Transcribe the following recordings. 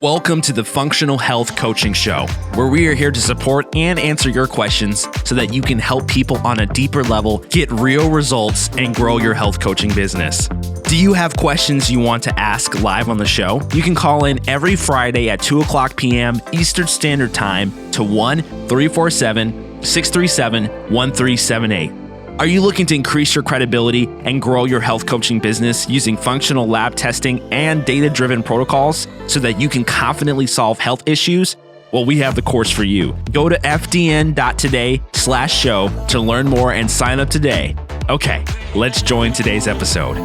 Welcome to the Functional Health Coaching Show, where we are here to support and answer your questions so that you can help people on a deeper level get real results and grow your health coaching business. Do you have questions you want to ask live on the show? You can call in every Friday at 2 o'clock p.m. Eastern Standard Time to 1-347-637-1378. Are you looking to increase your credibility and grow your health coaching business using functional lab testing and data-driven protocols so that you can confidently solve health issues? Well, we have the course for you. Go to fdn.today/show to learn more and sign up today. Okay, let's join today's episode.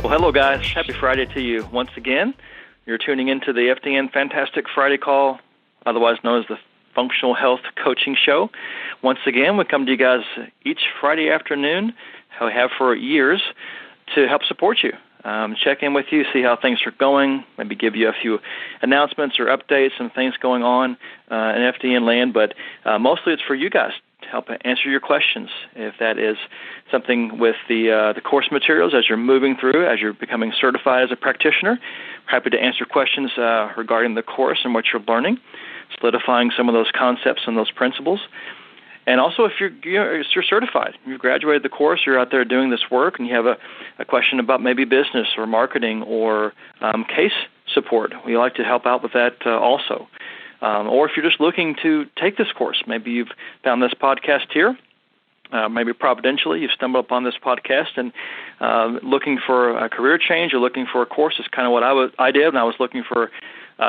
Well, hello guys. Happy Friday to you once again. You're tuning into the FDN Fantastic Friday Call, otherwise known as the Functional Health Coaching Show. Once again, we come to you guys each Friday afternoon, how we have for years, to help support you. Check in with you, see how things are going, maybe give you a few announcements or updates and things going on in FDN land, but mostly it's for you guys to help answer your questions. If that is something with the course materials as you're moving through, as you're becoming certified as a practitioner, we're happy to answer questions regarding the course and what you're learning, solidifying some of those concepts and those principles. And also, if you're certified, you've graduated the course, you're out there doing this work, and you have a question about maybe business or marketing or case support, we like to help out with that also. Or if you're just looking to take this course, maybe you've found this podcast here, maybe providentially you've stumbled upon this podcast and looking for a career change or looking for a course is kind of what I did, and I was looking for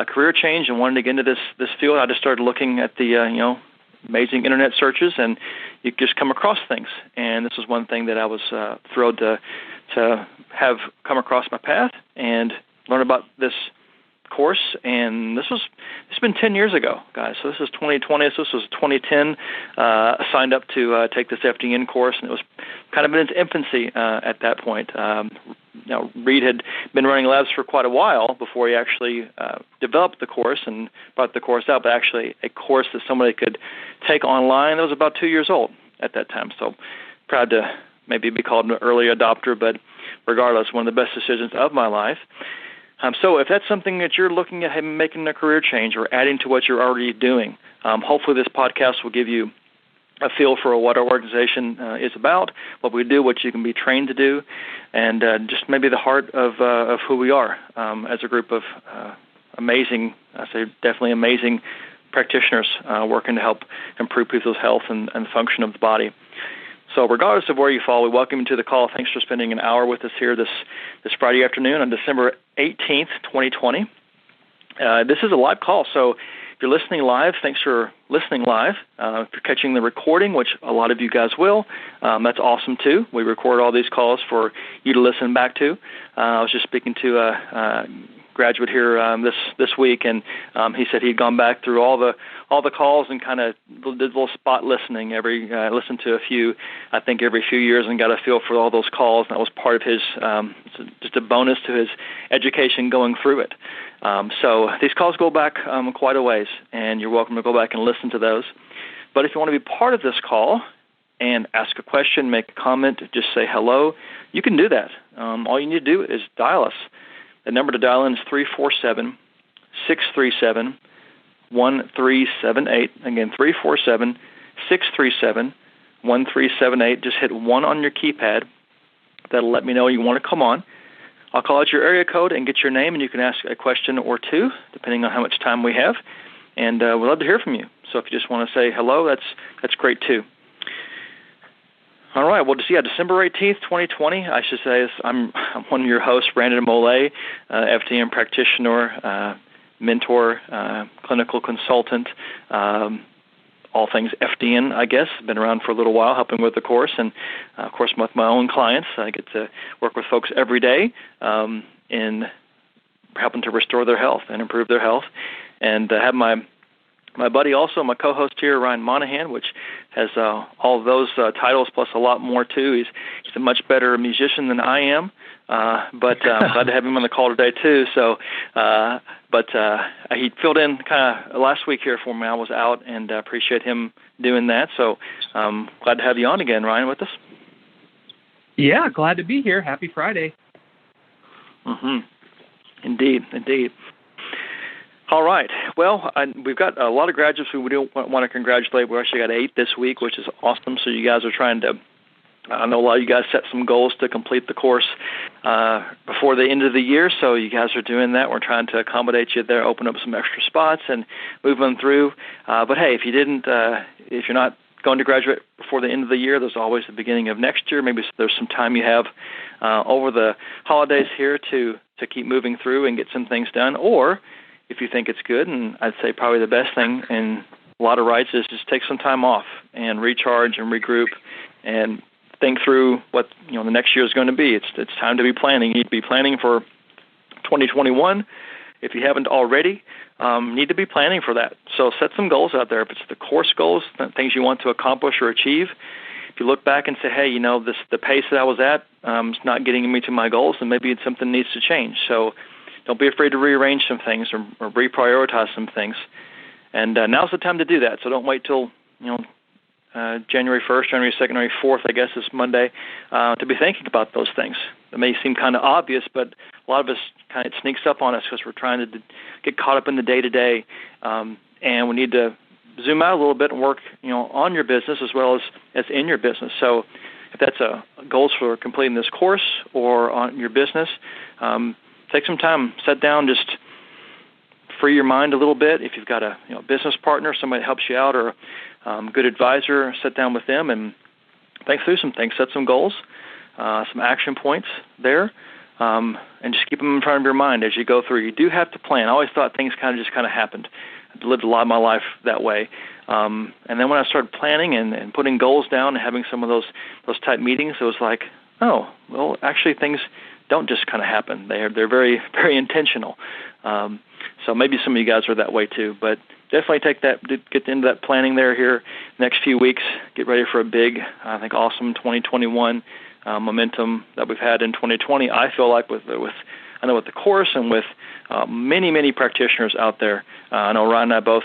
career change and wanted to get into this field. I just started looking at the amazing internet searches, and you just come across things. And this was one thing that I was thrilled to have come across my path and learn about this course. And it's been 10 years ago, guys. So this is 2020. So this was 2010. I signed up to take this FDN course, and it was kind of in its infancy at that point. Reed had been running labs for quite a while before he actually developed the course and brought the course out, but actually a course that somebody could take online that was about 2 years old at that time. So proud to maybe be called an early adopter, but regardless, one of the best decisions of my life. So if that's something that you're looking at making a career change or adding to what you're already doing, hopefully this podcast will give you a feel for what our organization is about, what we do, what you can be trained to do, and just maybe the heart of who we are as a group of amazing, I say definitely amazing practitioners working to help improve people's health and function of the body. So regardless of where you fall, we welcome you to the call. Thanks for spending an hour with us here this Friday afternoon on December 18th, 2020. This is a live call, so if you're listening live, thanks for listening live. If you're catching the recording, which a lot of you guys will, that's awesome too. We record all these calls for you to listen back to. I was just speaking to a graduate here this week, and he said he'd gone back through all the calls and kind of did a little spot listening. Listened to a few, I think, every few years and got a feel for all those calls. And that was part of his just a bonus to his education going through it. So these calls go back quite a ways, and you're welcome to go back and listen to those. But if you want to be part of this call and ask a question, make a comment, just say hello, you can do that. All you need to do is dial us. The number to dial in is 347-637-1378. Again, 347-637-1378. Just hit 1 on your keypad. That'll let me know you want to come on. I'll call out your area code and get your name, and you can ask a question or two, depending on how much time we have. And we'd love to hear from you. So if you just want to say hello, that's great too. All right. Well, December 18th, 2020, I should say, I'm one of your hosts, Brandon Mollet, FDN practitioner, mentor, clinical consultant, all things FDN, I guess. Been around for a little while, helping with the course, and of course with my own clients. I get to work with folks every day in helping to restore their health and improve their health, and have my buddy also, my co-host here, Ryan Monahan, which has all of those titles plus a lot more too. He's a much better musician than I am, but I'm glad to have him on the call today too. So, but he filled in kind of last week here for me. I was out, and appreciate him doing that. So, glad to have you on again, Ryan, with us. Yeah, glad to be here. Happy Friday. Mm-hmm. Indeed. All right. Well, we've got a lot of graduates we do want to congratulate. We actually got 8 this week, which is awesome. So you guys are trying to, I know a lot of you guys set some goals to complete the course before the end of the year. So you guys are doing that. We're trying to accommodate you there, open up some extra spots and move them through. But hey, if you're not going to graduate before the end of the year, there's always the beginning of next year. Maybe there's some time you have over the holidays here to keep moving through and get some things done. Or if you think it's good, and I'd say probably the best thing in a lot of rights is just take some time off and recharge and regroup and think through what the next year is going to be. It's time to be planning. You need to be planning for 2021. If you haven't already, need to be planning for that. So set some goals out there. If it's the course goals, things you want to accomplish or achieve, if you look back and say, hey, the pace that I was at is not getting me to my goals, then maybe something needs to change. So don't be afraid to rearrange some things or reprioritize some things. And now's the time to do that. So don't wait till January 1st, January 2nd, January 4th, I guess is Monday, to be thinking about those things. It may seem kind of obvious, but a lot of us it sneaks up on us because we're trying to get caught up in the day-to-day, and we need to zoom out a little bit and work on your business as well as in your business. So if that's goals for completing this course or on your business, take some time, sit down, just free your mind a little bit. If you've got a business partner, somebody that helps you out, or good advisor, sit down with them and think through some things, set some goals, some action points there, and just keep them in front of your mind as you go through. You do have to plan. I always thought things kind of happened. I lived a lot of my life that way. And then when I started planning and putting goals down and having some of those type meetings, it was like, oh, well, actually things don't just kind of happen. They're very, very intentional. So maybe some of you guys are that way too, but definitely get into that planning there here next few weeks. Get ready for a big, I think, awesome 2021 momentum that we've had in 2020. I feel like with the course and with many, many practitioners out there. I know Ryan and I both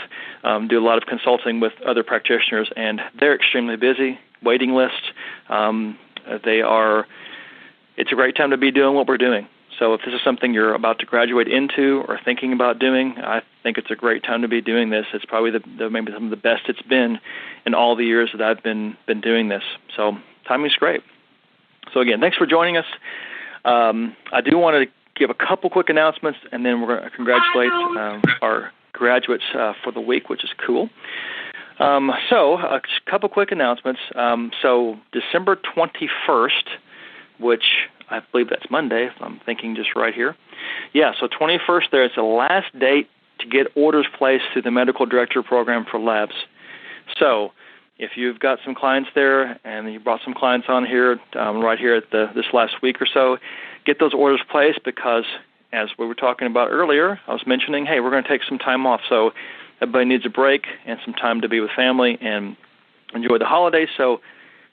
do a lot of consulting with other practitioners, and they're extremely busy. Waiting lists. It's a great time to be doing what we're doing. So if this is something you're about to graduate into or thinking about doing, I think it's a great time to be doing this. It's probably maybe some of the best it's been in all the years that I've been doing this. So timing's great. So again, thanks for joining us. I do want to give a couple quick announcements, and then we're going to congratulate our graduates for the week, which is cool. So a couple quick announcements. So December 21st, which I believe that's Monday, if I'm thinking just right here. Yeah, so 21st there is the last date to get orders placed through the Medical Director Program for labs. So if you've got some clients there and you brought some clients on here right here at this last week or so, get those orders placed because, as we were talking about earlier, I was mentioning, hey, we're going to take some time off. So everybody needs a break and some time to be with family and enjoy the holidays. So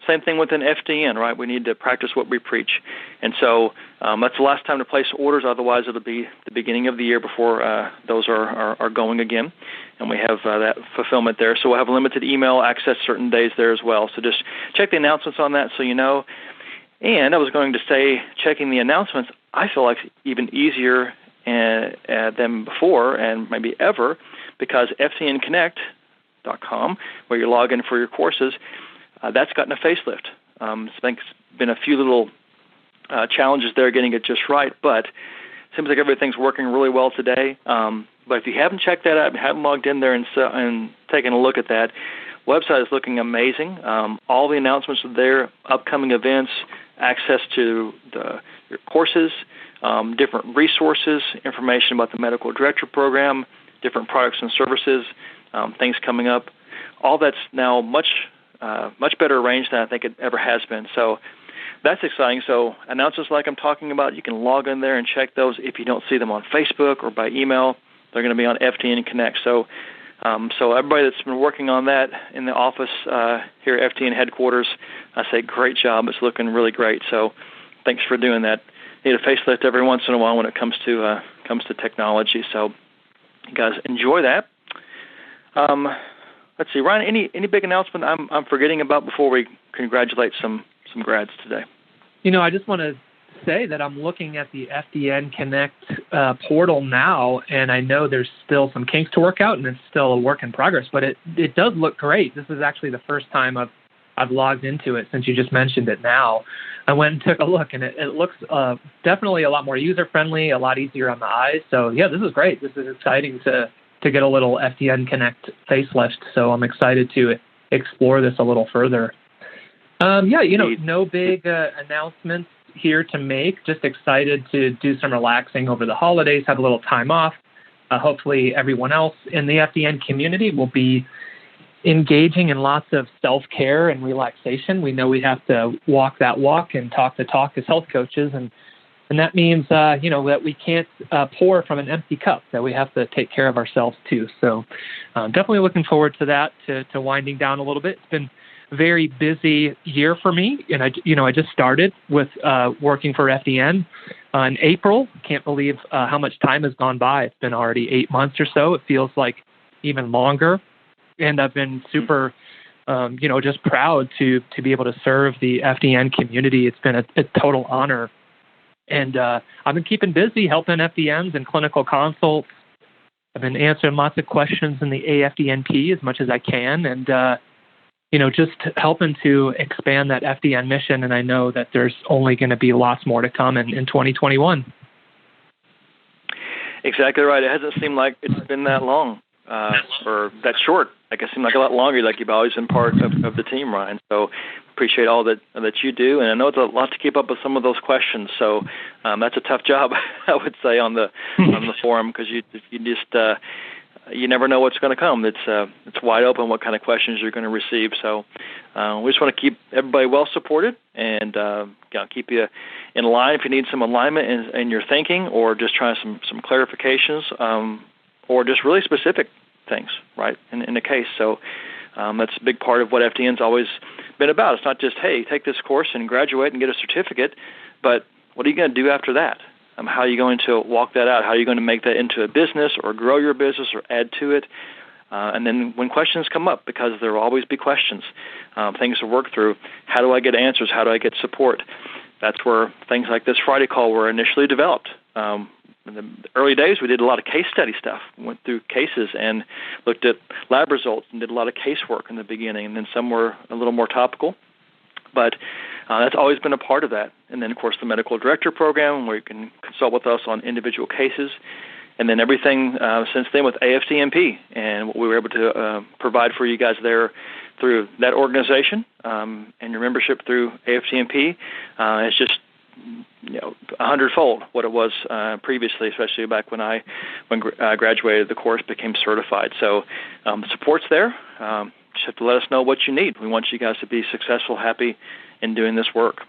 same thing with an FDN, right? We need to practice what we preach. And so that's the last time to place orders. Otherwise, it'll be the beginning of the year before those are going again. And we have that fulfillment there. So we'll have limited email access certain days there as well. So just check the announcements on that so you know. And I was going to say, checking the announcements, I feel like even easier than before and maybe ever, because FDNconnect.com, where you log in for your courses, that's gotten a facelift. It's been a few little challenges there getting it just right, but it seems like everything's working really well today. But if you haven't checked that out, haven't logged in there and taken a look at that, website is looking amazing. All the announcements are there, upcoming events, access to your courses, different resources, information about the Medical Director Program, different products and services, things coming up. All that's now much better arranged than I think it ever has been. So that's exciting. So announcements like I'm talking about, you can log in there and check those. If you don't see them on Facebook or by email, they're going to be on FDN Connect. So everybody that's been working on that in the office here at FDN headquarters, I say great job. It's looking really great. So thanks for doing that. Need a facelift every once in a while when it comes to technology. So you guys enjoy that. Let's see, Ryan, any big announcement I'm forgetting about before we congratulate some grads today? I just want to say that I'm looking at the FDN Connect portal now, and I know there's still some kinks to work out, and it's still a work in progress, but it does look great. This is actually the first time I've logged into it since you just mentioned it now. I went and took a look, and it looks definitely a lot more user-friendly, a lot easier on the eyes. So, yeah, this is great. This is exciting to get a little FDN Connect facelift, so I'm excited to explore this a little further. No big announcements here to make. Just excited to do some relaxing over the holidays, have a little time off. Hopefully everyone else in the FDN community will be engaging in lots of self-care and relaxation. We know we have to walk that walk and talk the talk as health coaches, and that means, that we can't pour from an empty cup, that we have to take care of ourselves too. So definitely looking forward to that, to winding down a little bit. It's been a very busy year for me, and I just started with working for FDN in April. Can't believe how much time has gone by. It's been already 8 months or so. It feels like even longer. And I've been super, just proud to be able to serve the FDN community. It's been a total honor. And I've been keeping busy helping FDNs and clinical consults. I've been answering lots of questions in the AFDNP as much as I can, and just helping to expand that FDN mission. And I know that there's only going to be lots more to come in 2021. Exactly right. It hasn't seemed like it's been that long or that short. Like it seemed like a lot longer. Like you've always been part of the team, Ryan. So appreciate all that you do. And I know it's a lot to keep up with some of those questions. So that's a tough job, I would say, on the forum, because you just you never know what's going to come. It's wide open what kind of questions you're going to receive. So we just want to keep everybody well supported and keep you in line if you need some alignment in your thinking, or just try some clarifications, or just really specific things, right, in the case. So that's a big part of what FDN's always been about. It's not just, hey, take this course and graduate and get a certificate, but what are you going to do after that? How are you going to walk that out? How are you going to make that into a business or grow your business or add to it? And then when questions come up, because there will always be questions, things to work through, how do I get answers? How do I get support? That's where things like this Friday call were initially developed. In the early days, we did a lot of case study stuff. We went through cases and looked at lab results and did a lot of casework in the beginning, and then some were a little more topical. But that's always been a part of that. And then, of course, the medical director program, where you can consult with us on individual cases. And then everything since then with AFDNP and what we were able to provide for you guys there through that organization and your membership through AFDNP is just 100-fold what it was previously, especially back when I graduated the course, became certified. So the support's there. Just have to let us know what you need. We want you guys to be successful, happy in doing this work.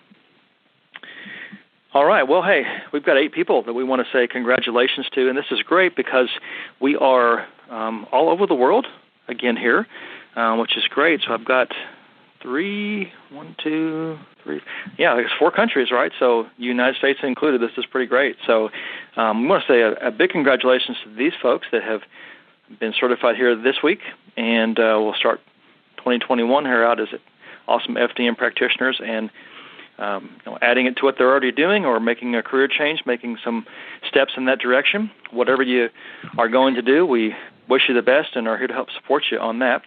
All right. Well, hey, we've got 8 people that we want to say congratulations to, and this is great because we are all over the world again here, which is great. So I've got 4 countries, right? So United States included. This is pretty great. So we want to say a big congratulations to these folks that have been certified here this week, and we'll start 2021 here out as awesome FDN practitioners, and adding it to what they're already doing, or making a career change, making some steps in that direction. Whatever you are going to do, we wish you the best and are here to help support you on that.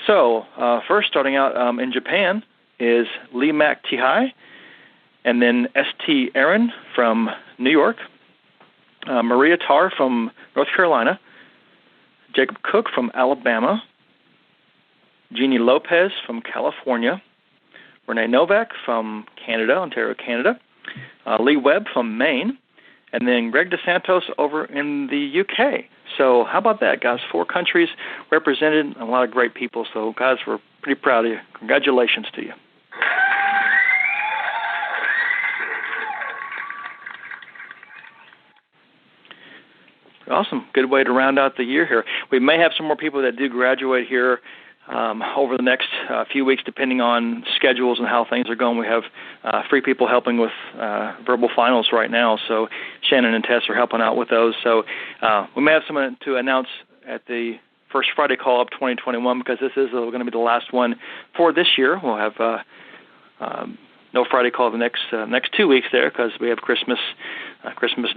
So first, starting out in Japan is Lee Mac Tihai, and then St. Aaron from New York, Maria Tarr from North Carolina, Jacob Cook from Alabama, Jeannie Lopez from California, Renee Novak from Canada, Ontario, Canada, Lee Webb from Maine, and then Greg DeSantos over in the UK. So how about that, guys? 4 countries represented, and a lot of great people. So, guys, we're pretty proud of you. Congratulations to you. Awesome. Good way to round out the year here. We may have some more people that do graduate here over the next few weeks, depending on schedules and how things are going. We have 3 people helping with verbal finals right now, so Shannon and Tess are helping out with those. So we may have someone to announce at the first Friday call of 2021, because this is going to be the last one for this year. We'll have no Friday call the next 2 weeks there because we have Christmas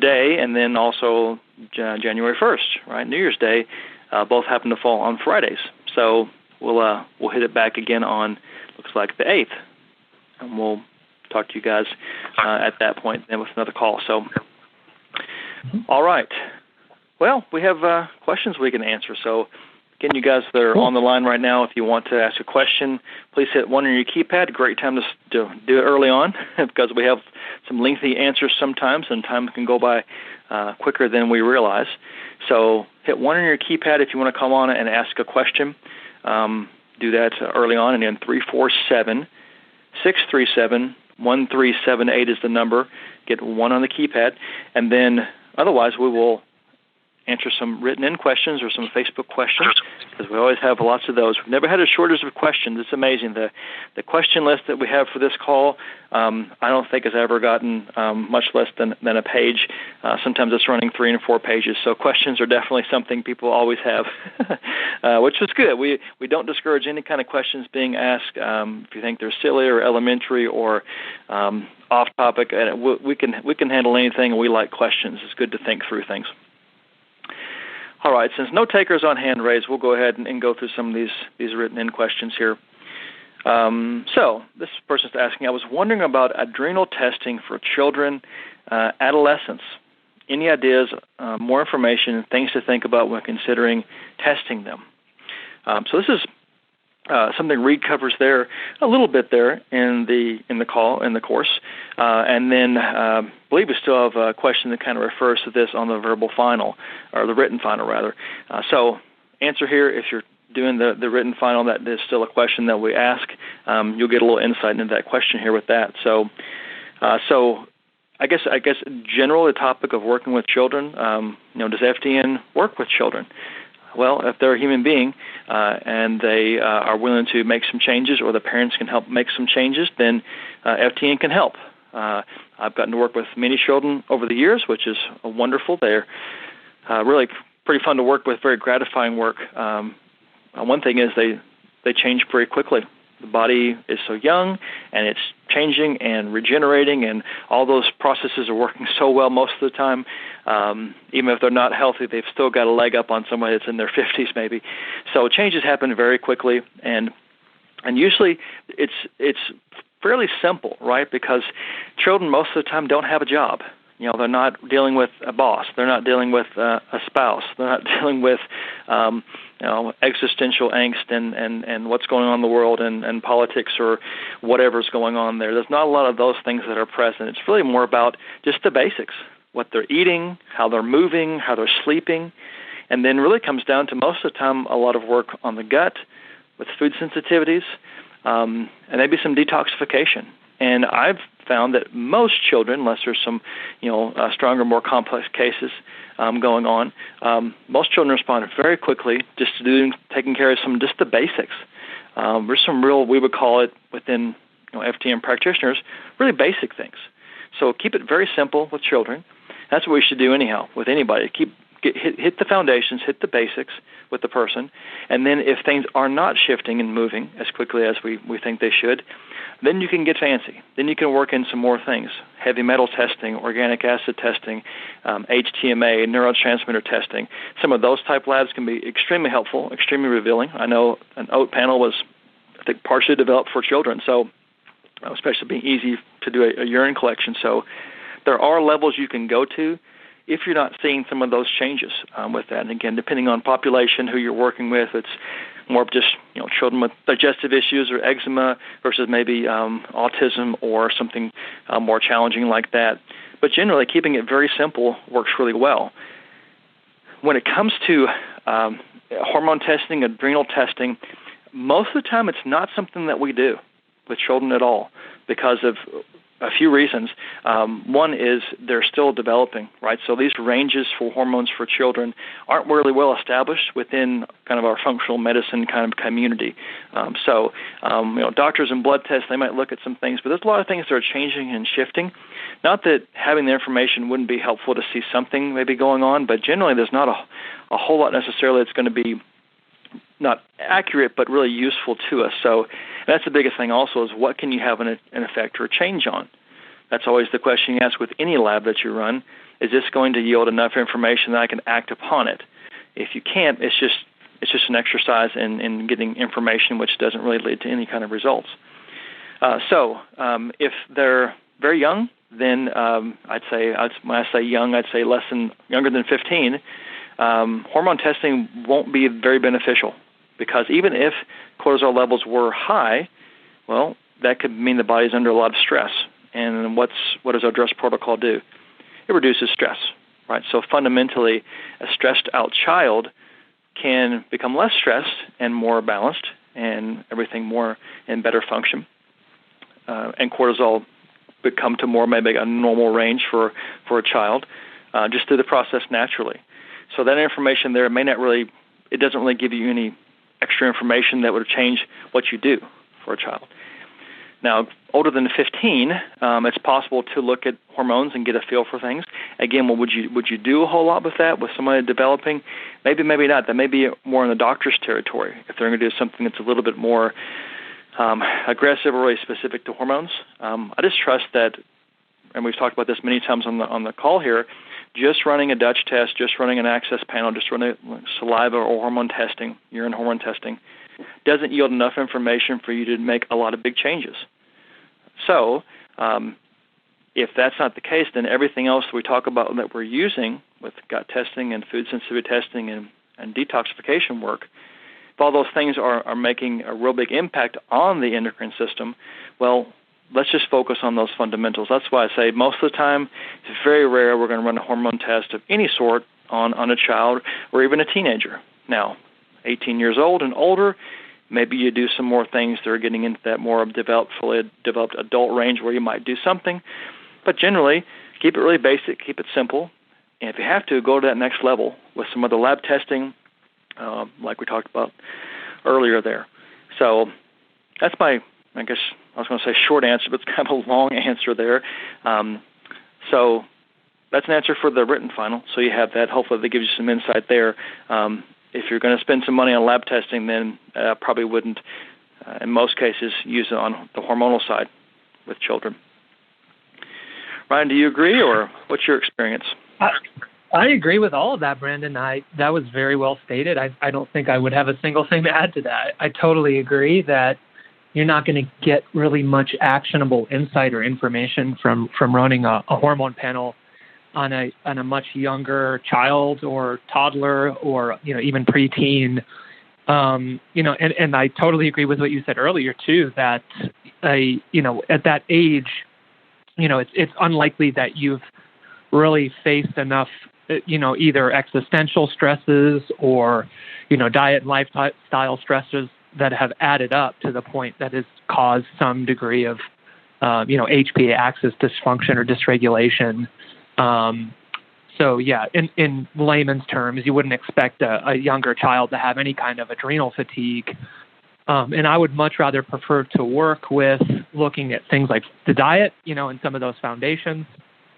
Day, and then also January 1st, right? New Year's Day, both happen to fall on Fridays. So we'll hit it back again on, looks like the 8th, and we'll talk to you guys at that point then with another call. So, all right. Well, we have questions we can answer. So, again, you guys that are on the line right now, if you want to ask a question, please hit 1 on your keypad. Great time to do it early on because we have some lengthy answers sometimes, and time can go by quicker than we realize. So hit 1 on your keypad if you want to come on and ask a question. Do that early on, and then 347-637-1378 is the number. Get 1 on the keypad, and then otherwise we will answer some written-in questions or some Facebook questions, because we always have lots of those. We've never had a shortage of questions. It's amazing. The question list that we have for this call, I don't think has ever gotten much less than a page. Sometimes it's running 3 and 4 pages. So questions are definitely something people always have, which is good. We don't discourage any kind of questions being asked. If you think they're silly or elementary or off topic, we can handle anything, and we like questions. It's good to think through things. All right, since no takers on hand raised, we'll go ahead and go through some of these written-in questions here. So this person's asking, I was wondering about adrenal testing for children, adolescents. Any ideas, more information, things to think about when considering testing them? So this is something Reed covers there a little bit there in the course, and then I believe we still have a question that kind of refers to this on the verbal final, or the written final rather. So answer here, if you're doing the written final, that is still a question that we ask. You'll get a little insight into that question here with that. So I guess generally the topic of working with children, does FDN work with children? Well, if they're a human being and they are willing to make some changes, or the parents can help make some changes, then FDN can help. I've gotten to work with many children over the years, which is wonderful. They're really pretty fun to work with, very gratifying work. One thing is they change pretty quickly. The body is so young, and it's changing and regenerating, and all those processes are working so well most of the time. Even if they're not healthy, they've still got a leg up on somebody that's in their 50s maybe. So changes happen very quickly, and usually it's fairly simple, right? Because children most of the time don't have a job. They're not dealing with a boss. They're not dealing with a spouse. They're not dealing with existential angst and what's going on in the world and politics or whatever's going on there. There's not a lot of those things that are present. It's really more about just the basics, what they're eating, how they're moving, how they're sleeping, and then really comes down to most of the time a lot of work on the gut with food sensitivities and maybe some detoxification. And I've found that most children, unless there's some, stronger, more complex cases going on, most children respond very quickly just to taking care of just the basics. There's some real, we would call it within FDN practitioners, really basic things. So keep it very simple with children. That's what we should do anyhow with anybody. Hit the foundations, hit the basics with the person, and then if things are not shifting and moving as quickly as we think they should, then you can get fancy. Then you can work in some more things, heavy metal testing, organic acid testing, HTMA, neurotransmitter testing. Some of those type labs can be extremely helpful, extremely revealing. I know an oat panel was, I think, partially developed for children, so especially being easy to do a urine collection. So there are levels you can go to if you're not seeing some of those changes with that. And again, depending on population, who you're working with, it's more of just children with digestive issues or eczema versus maybe autism or something more challenging like that. But generally, keeping it very simple works really well. When it comes to hormone testing, adrenal testing, most of the time it's not something that we do with children at all because of a few reasons. One is they're still developing, right? So these ranges for hormones for children aren't really well established within kind of our functional medicine kind of community. So doctors and blood tests, they might look at some things, but there's a lot of things that are changing and shifting. Not that having the information wouldn't be helpful to see something maybe going on, but generally there's not a whole lot necessarily that's going to be not accurate, but really useful to us. So that's the biggest thing also is what can you have an effect or a change on? That's always the question you ask with any lab that you run. Is this going to yield enough information that I can act upon it? If you can't, it's just an exercise in getting information which doesn't really lead to any kind of results. So if they're very young, then I'd say when I say young, I'd say younger than 15. Hormone testing won't be very beneficial because even if cortisol levels were high, well, that could mean the body's under a lot of stress. And what does our DRESS protocol do? It reduces stress, right? So fundamentally, a stressed-out child can become less stressed and more balanced and everything more in better function. And cortisol would come to more maybe a normal range for a child just through the process naturally. So that information there it doesn't really give you any extra information that would change what you do for a child. Now, older than 15, it's possible to look at hormones and get a feel for things. Again, well, would you do a whole lot with that with somebody developing? Maybe, maybe not. That may be more in the doctor's territory if they're going to do something that's a little bit more aggressive or really specific to hormones. I just trust that, and we've talked about this many times on the call here, just running a Dutch test, just running an access panel, just running saliva or hormone testing, urine hormone testing, doesn't yield enough information for you to make a lot of big changes. So if that's not the case, then everything else we talk about that we're using with gut testing and food sensitivity testing and detoxification work, if all those things are making a real big impact on the endocrine system, well, let's just focus on those fundamentals. That's why I say most of the time it's very rare we're going to run a hormone test of any sort on a child or even a teenager. Now, 18 years old and older, maybe you do some more things that are getting into that more fully developed adult range where you might do something. But generally, keep it really basic, keep it simple. And if you have to, go to that next level with some other lab testing, like we talked about earlier there. So that's my, I guess I was going to say short answer, but it's kind of a long answer there. So that's an answer for the written final. So you have that. Hopefully that gives you some insight there. If you're going to spend some money on lab testing, then probably wouldn't, in most cases, use it on the hormonal side with children. Ryan, do you agree, or what's your experience? I agree with all of that, Brandon. That was very well stated. I don't think I would have a single thing to add to that. I totally agree that you're not going to get really much actionable insight or information from running a hormone panel on a much younger child or toddler or even preteen. And I totally agree with what you said earlier too, that at that age, it's unlikely that you've really faced enough either existential stresses or diet and lifestyle stresses that have added up to the point that has caused some degree of HPA axis dysfunction or dysregulation. So yeah, in layman's terms, you wouldn't expect a younger child to have any kind of adrenal fatigue. And I would much rather prefer to work with looking at things like the diet, and some of those foundations,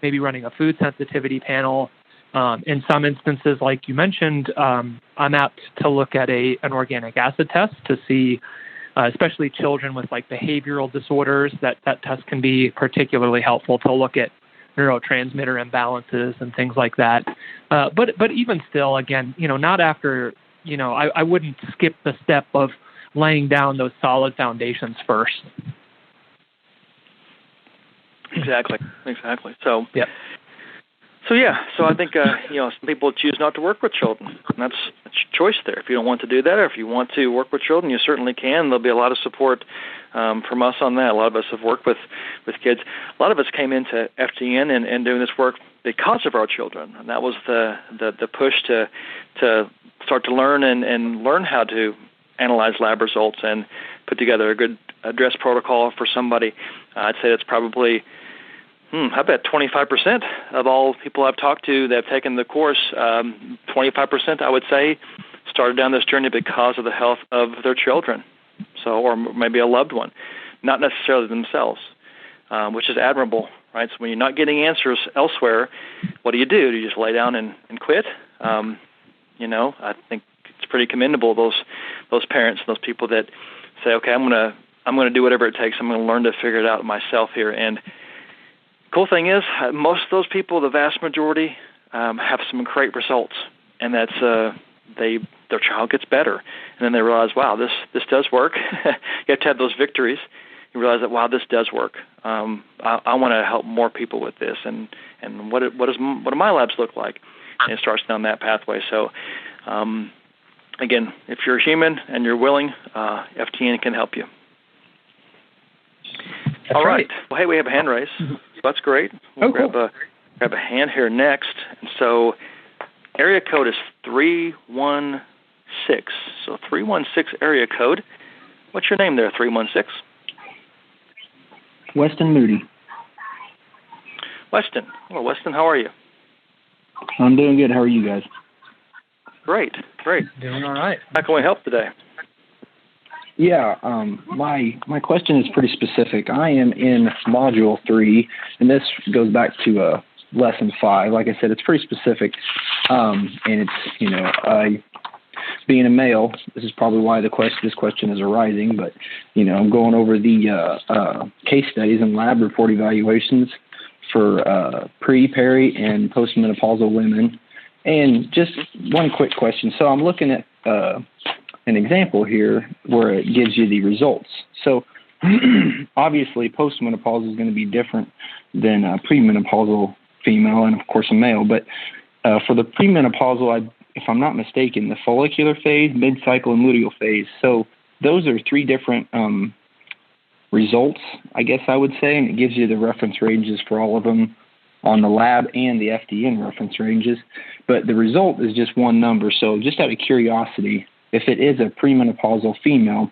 maybe running a food sensitivity panel. In some instances, like you mentioned, I'm apt to look at an organic acid test to see, especially children with like behavioral disorders, that test can be particularly helpful to look at neurotransmitter imbalances and things like that. But even still, again, not after, I wouldn't skip the step of laying down those solid foundations first. Exactly. So, yeah. So I think, some people choose not to work with children. And that's choice there. If you don't want to do that, or if you want to work with children, you certainly can. There'll be a lot of support from us on that. A lot of us have worked with kids. A lot of us came into FDN and doing this work because of our children. And that was the push to start to learn and learn how to analyze lab results and put together a good DRESS protocol for somebody. I'd say that's probably I bet 25% of all people I've talked to that have taken the course, 25%, I would say, started down this journey because of the health of their children, or maybe a loved one, not necessarily themselves, which is admirable, right? So when you're not getting answers elsewhere, what do? Do you just lay down and quit? I think it's pretty commendable, those those parents, those people that say, okay, I'm gonna do whatever it takes. I'm gonna learn to figure it out myself here. And cool thing is, most of those people, the vast majority, have some great results, and that's their child gets better, and then they realize, wow, this does work. You have to have those victories. You realize that, wow, this does work. I want to help more people with this, and what do my labs look like? And it starts down that pathway. So, again, if you're human and you're willing, FDN can help you. That's all right. Well, hey, we have a hand raise. So that's great. We'll cool. grab a hand here next. And so area code is 316. So 316 area code. What's your name there, 316? Weston Moody. Weston. Hello, Weston. How are you? I'm doing good. How are you guys? Great. Doing all right. How can we help today? Yeah, my question is pretty specific. I am in Module 3, and this goes back to Lesson 5. Like I said, it's pretty specific, and it's, being a male, this is probably why this question is arising, but, I'm going over the case studies and lab report evaluations for pre, peri, and postmenopausal women. And just one quick question. So I'm looking at an example here where it gives you the results. So obviously postmenopausal is going to be different than a premenopausal female and, of course, a male. But for the premenopausal, if I'm not mistaken, the follicular phase, mid-cycle, and luteal phase. So those are three different results, I guess I would say, and it gives you the reference ranges for all of them on the lab and the FDN reference ranges. But the result is just one number. So just out of curiosity, if it is a premenopausal female,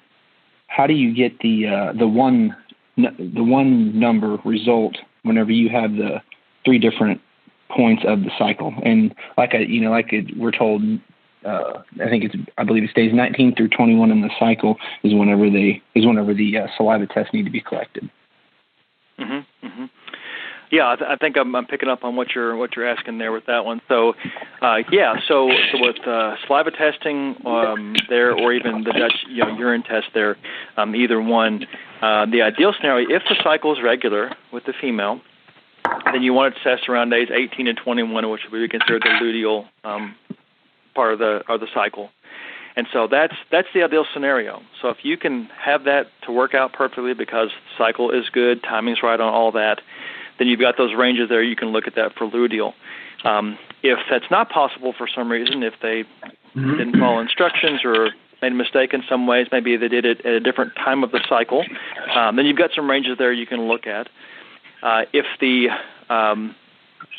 how do you get the one number result whenever you have the three different points of the cycle? And we're told, I believe it's days 19 through 21 in the cycle is whenever the saliva tests need to be collected. Mm-hmm. Mm-hmm. Yeah, I think I'm picking up on what you're asking there with that one. So, so with saliva testing there, or even the Dutch urine test there, either one, the ideal scenario, if the cycle is regular with the female, then you want to test around days 18 and 21, which would be considered the luteal part of the cycle. And so that's the ideal scenario. So if you can have that to work out perfectly because the cycle is good, timing's right on all that, then you've got those ranges there. You can look at that for luteal. If that's not possible for some reason, if they didn't follow instructions or made a mistake in some ways, maybe they did it at a different time of the cycle, then you've got some ranges there you can look at. If the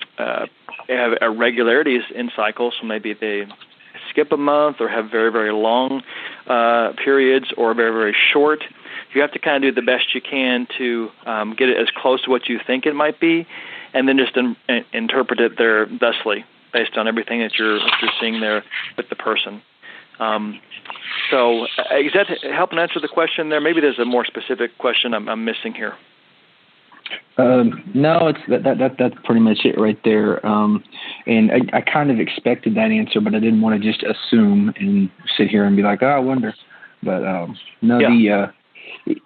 have irregularities in cycles, so maybe they skip a month or have very, very long periods or very, very short, you have to kind of do the best you can to get it as close to what you think it might be, and then just interpret it there thusly based on everything that you're seeing there with the person. So is that helping answer the question there? Maybe there's a more specific question I'm missing here. No, that's pretty much it right there. And I kind of expected that answer, but I didn't want to just assume and sit here and be like, I wonder. But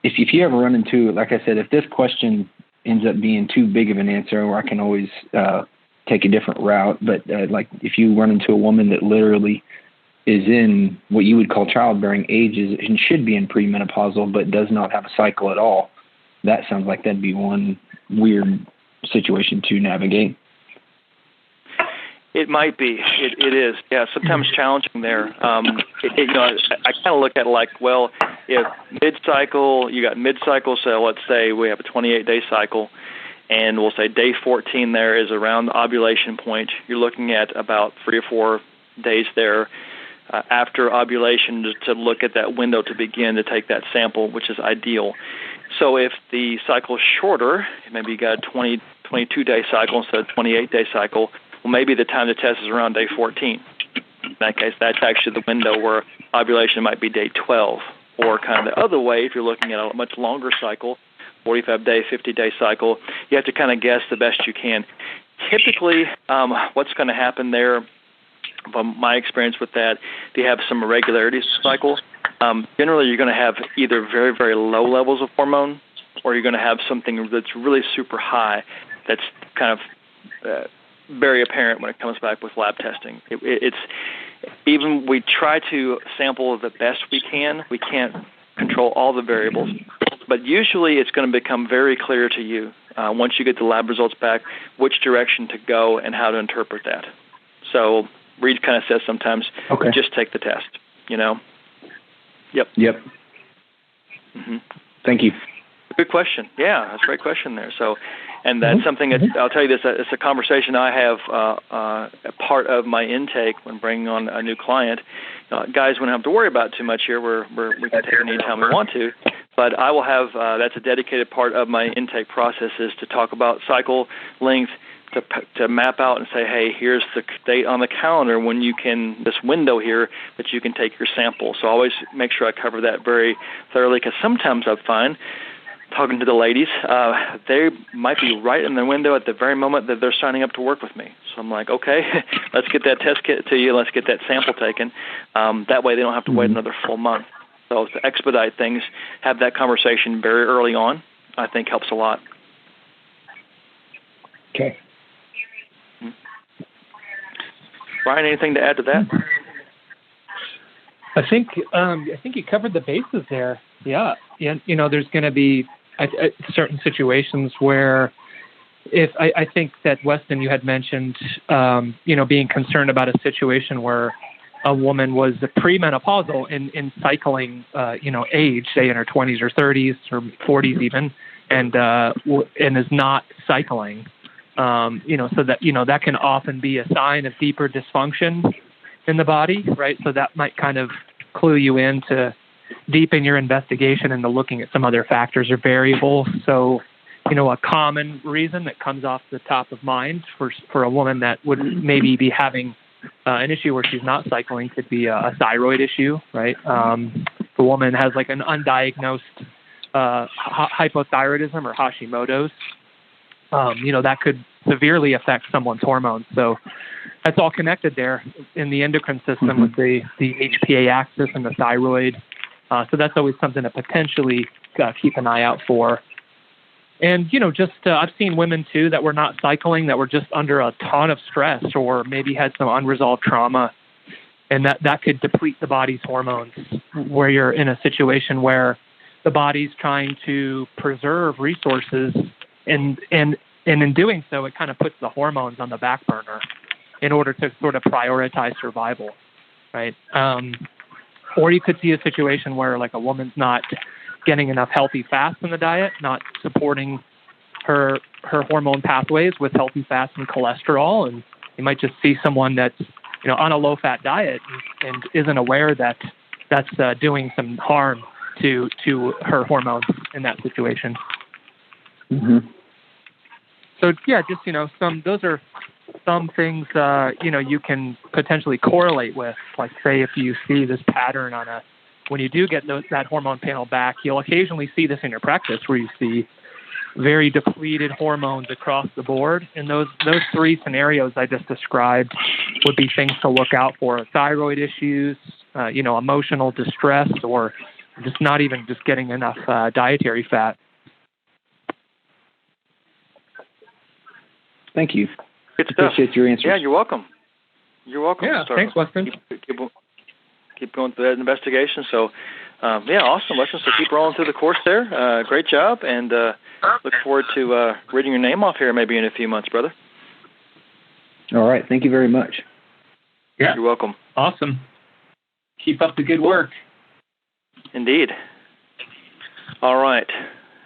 if you ever run into, like I said, if this question ends up being too big of an answer, or I can always take a different route. But like if you run into a woman that literally is in what you would call childbearing ages and should be in premenopausal but does not have a cycle at all, that sounds like that'd be one weird situation to navigate. It might be. It is. Yeah, sometimes challenging there. I kind of look at it like, well, if mid-cycle, you got mid-cycle, so let's say we have a 28-day cycle, and we'll say day 14 there is around the ovulation point. You're looking at about 3 or 4 days there after ovulation to look at that window to begin to take that sample, which is ideal. So if the cycle is shorter, maybe you got a 22-day cycle instead of 28-day cycle, well, maybe the time to test is around day 14. In that case, that's actually the window where ovulation might be day 12. Or kind of the other way, if you're looking at a much longer cycle, 45-day, 50-day cycle, you have to kind of guess the best you can. Typically, what's going to happen there, from my experience with that, if you have some irregularities in the cycle, generally you're going to have either very, very low levels of hormone, or you're going to have something that's really super high that's kind of very apparent when it comes back with lab testing. It's even we try to sample the best we can. We can't control all the variables, but usually it's going to become very clear to you once you get the lab results back which direction to go and how to interpret that. So Reed kind of says sometimes, just take the test, you know? Yep. Mm-hmm. Thank you. Good question. Yeah, that's a great question there. So, and that's something that I'll tell you this, it's a conversation I have a part of my intake when bringing on a new client. Guys, we don't have to worry about too much here. We can take it anytime we want to. But I will have, that's a dedicated part of my intake process is to talk about cycle length, to map out and say, hey, here's the date on the calendar when you can, this window here that you can take your sample. So I always make sure I cover that very thoroughly, because sometimes I find, talking to the ladies, they might be right in the window at the very moment that they're signing up to work with me. So I'm like, okay, let's get that test kit to you. Let's get that sample taken. That way they don't have to wait another full month. So to expedite things, have that conversation very early on, I think helps a lot. Okay. Brian, anything to add to that? I think you covered the bases there. Yeah. You know, there's going to be certain situations where I think that, Weston, you had mentioned, being concerned about a situation where a woman was premenopausal in cycling, age, say in her 20s or 30s or 40s even, and is not cycling. So that can often be a sign of deeper dysfunction in the body, right? So that might kind of clue you in to deepen your investigation into looking at some other factors or variables. So, a common reason that comes off the top of mind for a woman that would maybe be having an issue where she's not cycling could be a thyroid issue, right? The woman has like an undiagnosed hypothyroidism or Hashimoto's. That could severely affect someone's hormones. So that's all connected there in the endocrine system with the HPA axis and the thyroid. So that's always something to potentially keep an eye out for. And, I've seen women too that were not cycling, that were just under a ton of stress or maybe had some unresolved trauma. And that could deplete the body's hormones, where you're in a situation where the body's trying to preserve resources, and in doing so, it kind of puts the hormones on the back burner in order to sort of prioritize survival, right? Or you could see a situation where like a woman's not getting enough healthy fats in the diet, not supporting her hormone pathways with healthy fats and cholesterol, and you might just see someone that's on a low-fat diet and isn't aware that that's doing some harm to her hormones in that situation. Mm-hmm. So yeah, just those are some things you can potentially correlate with. Like say if you see this pattern when you do get that hormone panel back, you'll occasionally see this in your practice where you see very depleted hormones across the board. And those three scenarios I just described would be things to look out for: thyroid issues, emotional distress, or just not even just getting enough dietary fat. Thank you. Good stuff. Appreciate your answers. Yeah, you're welcome. You're welcome. Yeah, thanks, Weston. Keep going through that investigation. So, awesome, Weston. So keep rolling through the course there. Great job, and look forward to reading your name off here maybe in a few months, brother. All right. Thank you very much. Yeah. You're welcome. Awesome. Keep up the good work. Indeed. All right.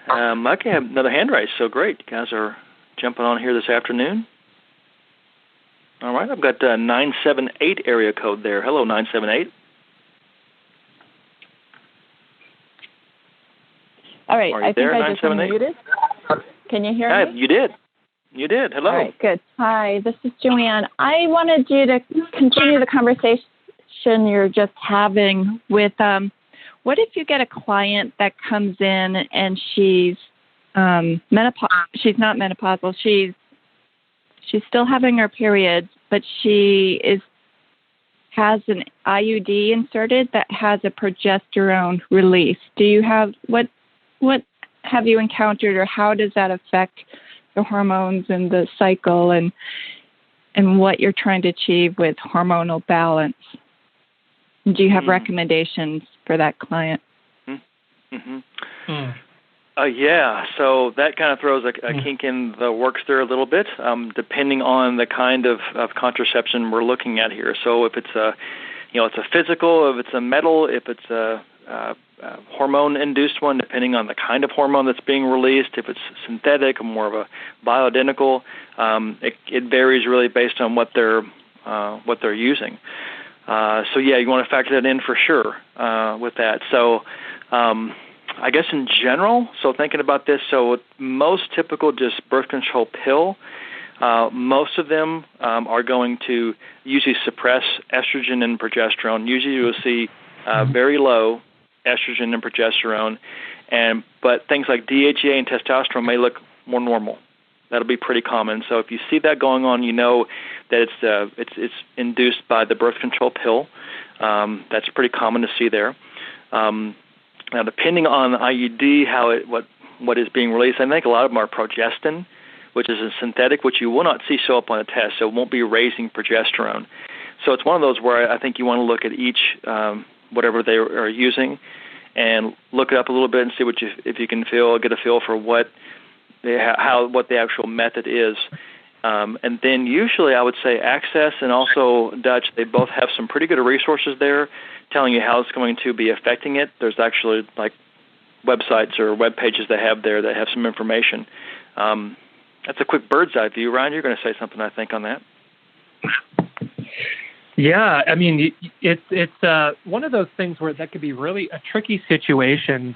I can have another hand raise, so great. You guys are jumping on here this afternoon. All right, I've got 978 area code there. Hello, 978. All right, I think I just unmuted. Can you hear me? You did. Hello. All right, good. Hi, this is Joanne. I wanted you to continue the conversation you're just having with, what if you get a client that comes in and she's she's not menopausal, she's still having her periods, but she is has an IUD inserted that has a progesterone release. Do you have what have you encountered, or how does that affect the hormones and the cycle and what you're trying to achieve with hormonal balance? Do you have recommendations for that client? Yeah, so that kind of throws a kink in the works there a little bit, depending on the kind of contraception we're looking at here. So if it's it's a physical, if it's a metal, if it's a hormone-induced one, depending on the kind of hormone that's being released, if it's synthetic or more of a bioidentical, it varies really based on what they're using. So yeah, you want to factor that in for sure with that. So I guess in general, so thinking about this, so most typical just birth control pill, most of them are going to usually suppress estrogen and progesterone. Usually you will see very low estrogen and progesterone, but things like DHEA and testosterone may look more normal. That'll be pretty common. So if you see that going on, you know that it's induced by the birth control pill. That's pretty common to see there. Now, depending on the IUD, what is being released, I think a lot of them are progestin, which is a synthetic, which you will not see show up on a test, so it won't be raising progesterone. So it's one of those where I think you want to look at each, whatever they are using, and look it up a little bit and see if you can get a feel for what the actual method is. And then usually I would say Access and also Dutch, they both have some pretty good resources there telling you how it's going to be affecting it. There's actually like websites or web pages they have there that have some information. That's a quick bird's eye view. Ryan, you're going to say something, I think, on that. Yeah, I mean, it's one of those things where that could be really a tricky situation.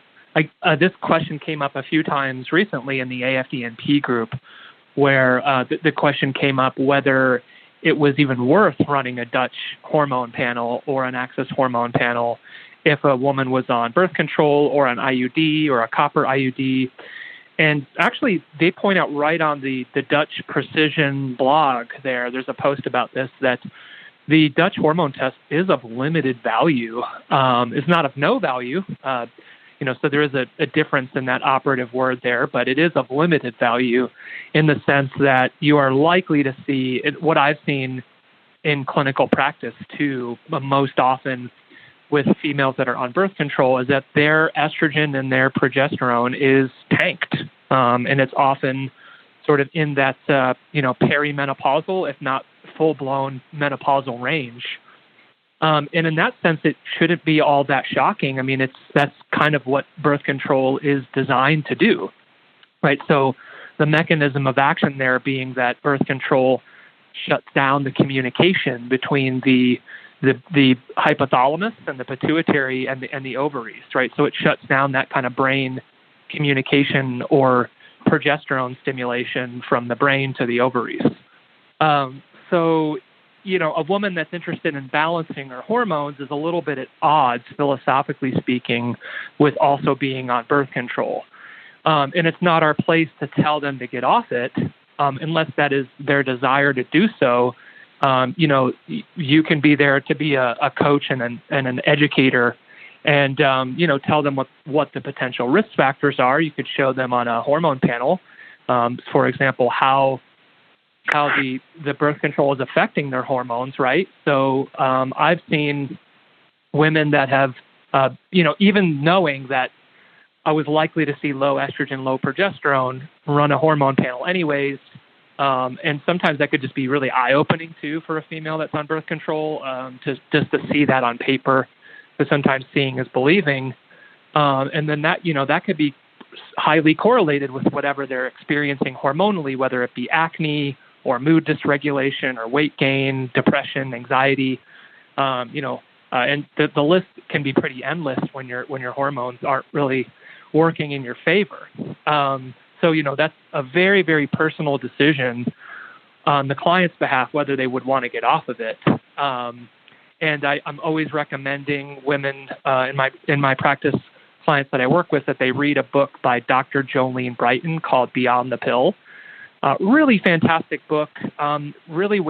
This question came up a few times recently in the AFDNP group, where the question came up whether it was even worth running a Dutch hormone panel or an Access hormone panel if a woman was on birth control or an IUD or a copper IUD. And actually, they point out right on the Dutch Precision blog there's a post about this, that the Dutch hormone test is of limited value. It's not of no value. So there is a difference in that operative word there, but it is of limited value in the sense that you are likely to see what I've seen in clinical practice too, most often with females that are on birth control, is that their estrogen and their progesterone is tanked. And it's often sort of in that, perimenopausal, if not full-blown menopausal range. And in that sense, it shouldn't be all that shocking. I mean, that's kind of what birth control is designed to do, right? So the mechanism of action there being that birth control shuts down the communication between the hypothalamus and the pituitary and the ovaries, right? So it shuts down that kind of brain communication or progesterone stimulation from the brain to the ovaries. A woman that's interested in balancing her hormones is a little bit at odds, philosophically speaking, with also being on birth control. And it's not our place to tell them to get off it, unless that is their desire to do so. You can be there to be a coach and an educator and, tell them what the potential risk factors are. You could show them on a hormone panel, for example, how the birth control is affecting their hormones, right? So I've seen women that have, even knowing that I was likely to see low estrogen, low progesterone, run a hormone panel anyways. And sometimes that could just be really eye-opening, too, for a female that's on birth control, just to see that on paper, because sometimes seeing is believing. And then that could be highly correlated with whatever they're experiencing hormonally, whether it be acne or mood dysregulation or weight gain, depression, anxiety, and the list can be pretty endless when your hormones aren't really working in your favor. So that's a very, very personal decision on the client's behalf, whether they would want to get off of it. And I'm always recommending women in my practice, clients that I work with, that they read a book by Dr. Jolene Brighton called Beyond the Pill. Really fantastic book, really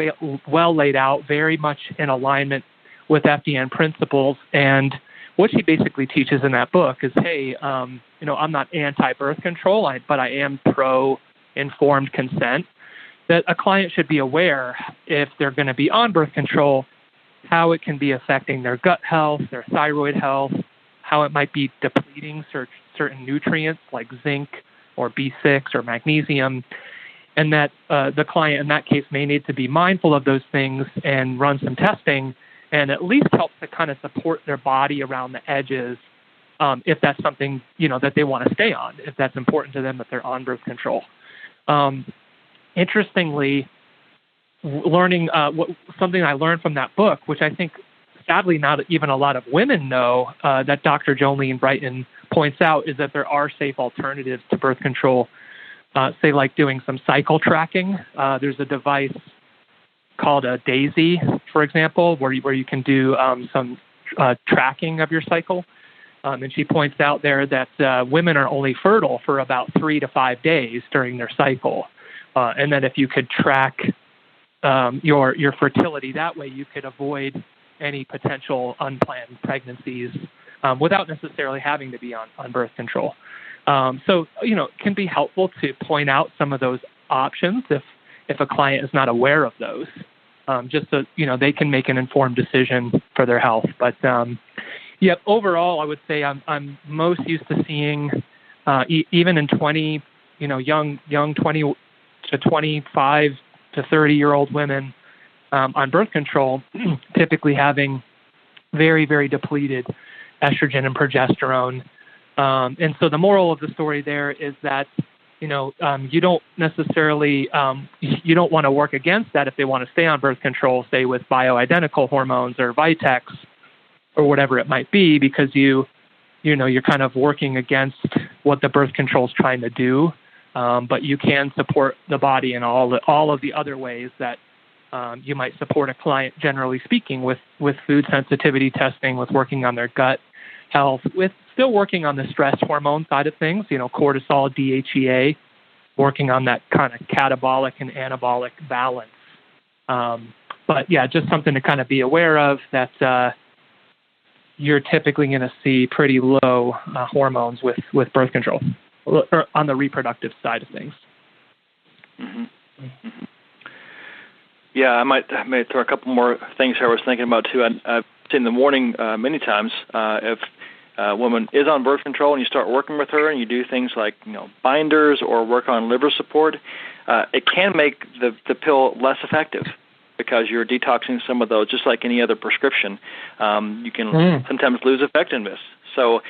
well laid out, very much in alignment with FDN principles. And what she basically teaches in that book is, hey, I'm not anti-birth control, but I am pro-informed consent, that a client should be aware if they're going to be on birth control, how it can be affecting their gut health, their thyroid health, how it might be depleting certain nutrients like zinc or B6 or magnesium, and that the client in that case may need to be mindful of those things and run some testing and at least help to kind of support their body around the edges if that's something, that they want to stay on, if that's important to them, that they're on birth control. Interestingly, learning something I learned from that book, which I think sadly not even a lot of women know, that Dr. Jolene Brighton points out, is that there are safe alternatives to birth control, say like doing some cycle tracking. There's a device called a Daisy, for example, where you can do some tracking of your cycle. And she points out there that women are only fertile for about 3 to 5 days during their cycle. And that if you could track your fertility that way, you could avoid any potential unplanned pregnancies without necessarily having to be on birth control. So, it can be helpful to point out some of those options if a client is not aware of those, just so, they can make an informed decision for their health. But, overall, I would say I'm most used to seeing, even in 20, young 20 to 25 to 30-year-old women on birth control, typically having very, very depleted estrogen and progesterone. And so the moral of the story there is that, you don't necessarily, you don't want to work against that if they want to stay on birth control, say with bioidentical hormones or Vitex or whatever it might be, because you're kind of working against what the birth control is trying to do. But you can support the body in all of the other ways that you might support a client, generally speaking, with food sensitivity testing, with working on their gut health, with still working on the stress hormone side of things, cortisol, DHEA, working on that kind of catabolic and anabolic balance. But yeah, just something to kind of be aware of, that you're typically going to see pretty low hormones with birth control, or on the reproductive side of things. Mm-hmm. Mm-hmm. Yeah, I might throw a couple more things I was thinking about too. I've seen in the morning many times if a woman is on birth control and you start working with her and you do things like binders or work on liver support, it can make the pill less effective because you're detoxing some of those, just like any other prescription. You can sometimes lose effectiveness. So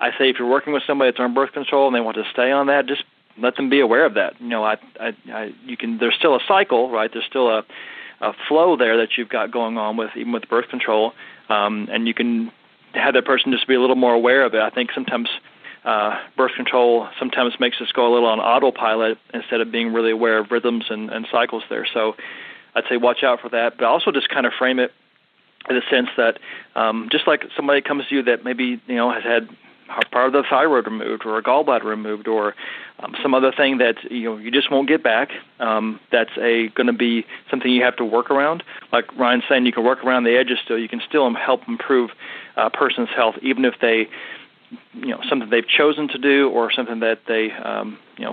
I say if you're working with somebody that's on birth control and they want to stay on that, just let them be aware of that. There's still a cycle, right? There's still a flow there that you've got going on even with birth control, and you can have that person just be a little more aware of it. I think sometimes birth control sometimes makes us go a little on autopilot instead of being really aware of rhythms and cycles there. So I'd say watch out for that, but also just kind of frame it in the sense that just like somebody comes to you that maybe has had part of the thyroid removed or a gallbladder removed or some other thing that you just won't get back, that's going to be something you have to work around. Like Ryan's saying, you can work around the edges still. You can still help improve a person's health, even if they, something they've chosen to do or something that they,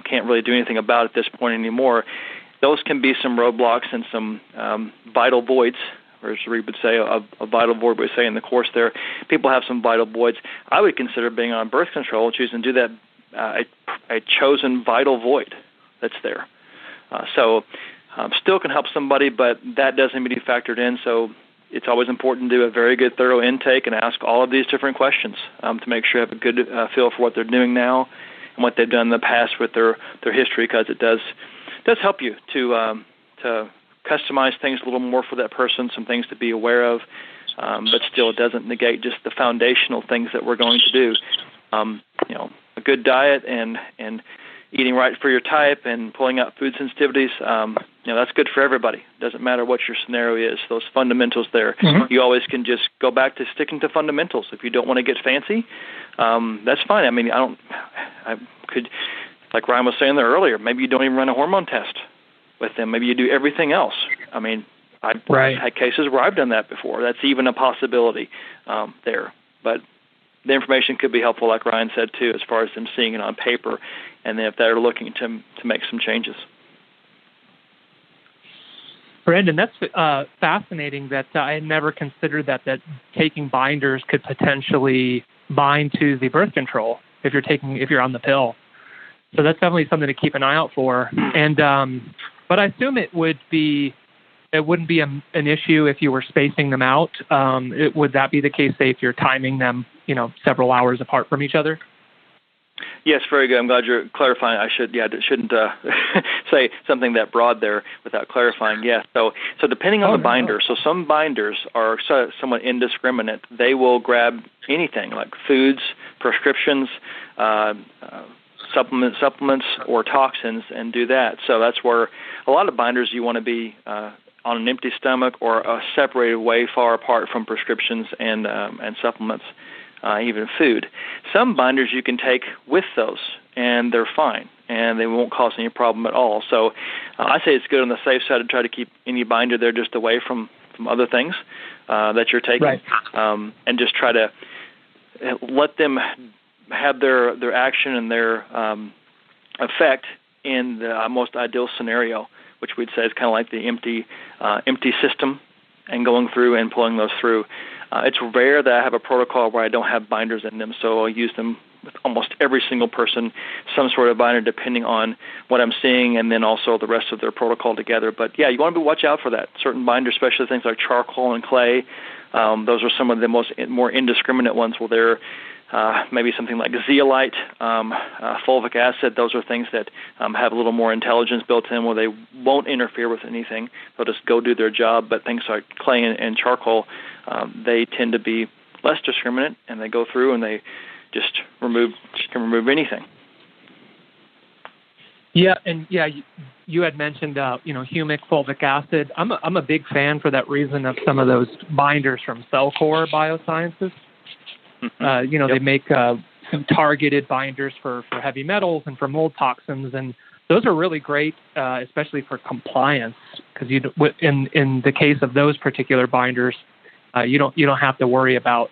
can't really do anything about at this point anymore. Those can be some roadblocks and some vital voids, or as Reed would say, a vital void would say in the course there. People have some vital voids. I would consider being on birth control, choosing to do that, a chosen vital void that's there. So still can help somebody, but that doesn't need to be factored in. So it's always important to do a very good, thorough intake and ask all of these different questions to make sure you have a good feel for what they're doing now and what they've done in the past with their history, because it does help you to customize things a little more for that person, some things to be aware of, but still it doesn't negate just the foundational things that we're going to do. A good diet and eating right for your type and pulling out food sensitivities, that's good for everybody. Doesn't matter what your scenario is. Those fundamentals there, you always can just go back to sticking to fundamentals. If you don't want to get fancy, that's fine. I mean, I could, like Ryan was saying there earlier, maybe you don't even run a hormone test with them. Maybe you do everything else. I mean, I've had cases where I've done that before. That's even a possibility there. But the information could be helpful, like Ryan said, too, as far as them seeing it on paper, and then if they're looking to make some changes. Brandon, that's fascinating that I had never considered that taking binders could potentially bind to the birth control if you're on the pill. So that's definitely something to keep an eye out for. And but I assume it wouldn't be an issue if you were spacing them out. Would that be the case, say, if you're timing them, several hours apart from each other? Yes, very good. I'm glad you're clarifying. I shouldn't say something that broad there without clarifying. Yes. So depending on the binder, so some binders are somewhat indiscriminate. They will grab anything like foods, prescriptions, supplements, or toxins, and do that. So that's where a lot of binders you want to be on an empty stomach or separated way far apart from prescriptions and supplements. Even food. Some binders you can take with those, and they're fine, and they won't cause any problem at all. So I say it's good on the safe side to try to keep any binder there just away from other things that you're taking, right. And just try to let them have their action and their effect in the most ideal scenario, which we'd say is kind of like the empty system, and going through and pulling those through. It's rare that I have a protocol where I don't have binders in them, so I'll use them with almost every single person, some sort of binder depending on what I'm seeing, and then also the rest of their protocol together. But yeah, you want to watch out for that. Certain binders, especially things like charcoal and clay, those are some of the more indiscriminate ones where they're maybe something like zeolite, fulvic acid. Those are things that have a little more intelligence built in where they won't interfere with anything. They'll just go do their job. But things like clay and charcoal, they tend to be less discriminate, and they go through and they just can remove anything. Yeah, and you had mentioned humic fulvic acid. I'm a big fan for that reason of some of those binders from Cellcore Biosciences. Yep. They make some targeted binders for heavy metals and for mold toxins, and those are really great, especially for compliance, because in the case of those particular binders, you don't have to worry about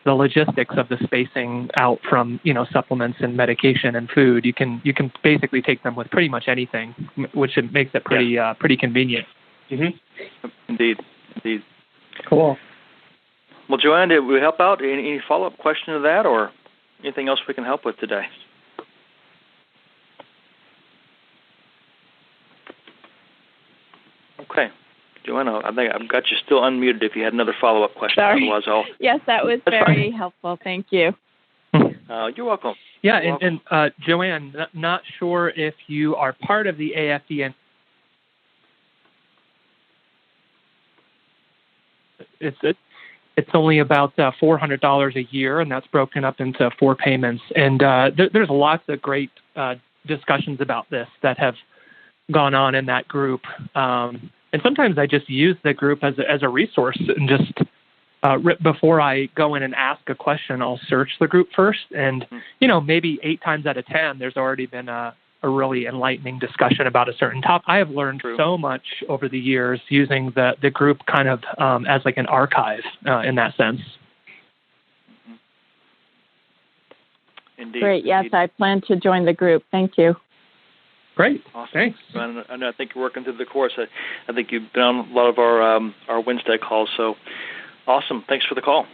the logistics of the spacing out from supplements and medication and food. You can basically take them with pretty much anything, which makes it pretty convenient. Mm-hmm. Indeed. Cool. Well, Joanne, did we help out? Any follow-up question to that, or anything else we can help with today? Okay. Joanna, I think I've got you still unmuted if you had another follow-up question. Sorry. Otherwise, yes, that was very helpful. Thank you. You're welcome. Yeah, and Joanne, not sure if you are part of the AFDN. It's only about $400 a year, and that's broken up into 4 payments. And there's lots of great discussions about this that have gone on in that group. And sometimes I just use the group as a resource, and just before I go in and ask a question, I'll search the group first. And maybe 8 times out of 10, there's already been a really enlightening discussion about a certain topic. I have learned so much over the years using the group kind of as like an archive in that sense. Indeed. Great. Yes, I plan to join the group. Thank you. Great. Awesome. Thanks. And I think you're working through the course. I think you've been on a lot of our Wednesday calls. So awesome. Thanks for the call.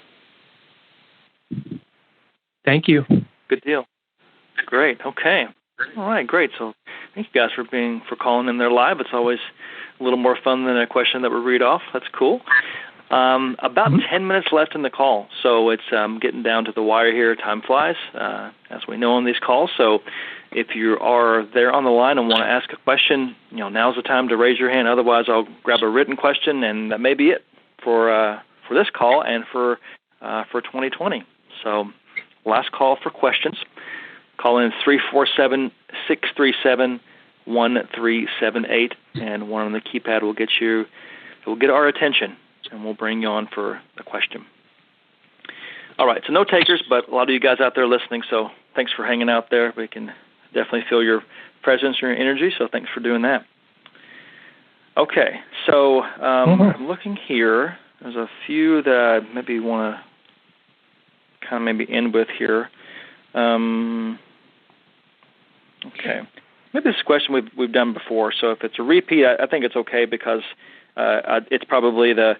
Thank you. Good deal. Great. Okay. All right. Great. So thank you guys for calling in there live. It's always a little more fun than a question that we read off. That's cool. About 10 minutes left in the call, so it's getting down to the wire here. Time flies, as we know on these calls. So if you are there on the line and want to ask a question, now's the time to raise your hand. Otherwise, I'll grab a written question, and that may be it for this call and for 2020. So last call for questions. Call in 347-637-1378, and one on the keypad will get our attention, and we'll bring you on for a question. All right, so no takers, but a lot of you guys out there listening, so thanks for hanging out there. We can definitely feel your presence and your energy, so thanks for doing that. Okay, so I'm looking here. There's a few that I maybe want to kind of maybe end with here. Okay. Maybe this question we've done before, so if it's a repeat, I think it's okay because it's probably the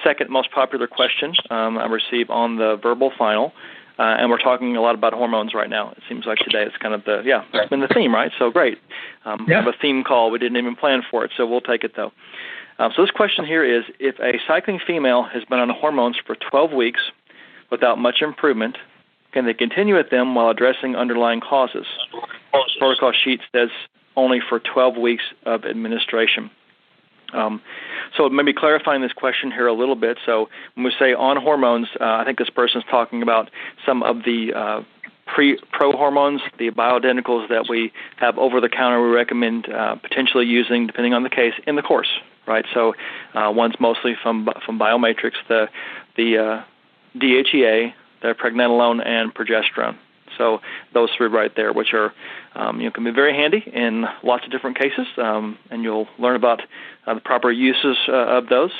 second most popular question I receive on the verbal final, and we're talking a lot about hormones right now. It seems like today it's kind of it's been the theme, right? So great. We have a theme call. We didn't even plan for it, so we'll take it though. So this question here is, if a cycling female has been on hormones for 12 weeks without much improvement, can they continue with them while addressing underlying causes? The protocol sheet says only for 12 weeks of administration. So maybe clarifying this question here a little bit. So when we say on hormones, I think this person's talking about some of the pro hormones, the bioidenticals that we have over the counter. We recommend potentially using, depending on the case, in the course, right? So one's mostly from Biomatrix, the DHEA, the pregnenolone, and progesterone. So those three right there, which are can be very handy in lots of different cases, and you'll learn about the proper uses of those.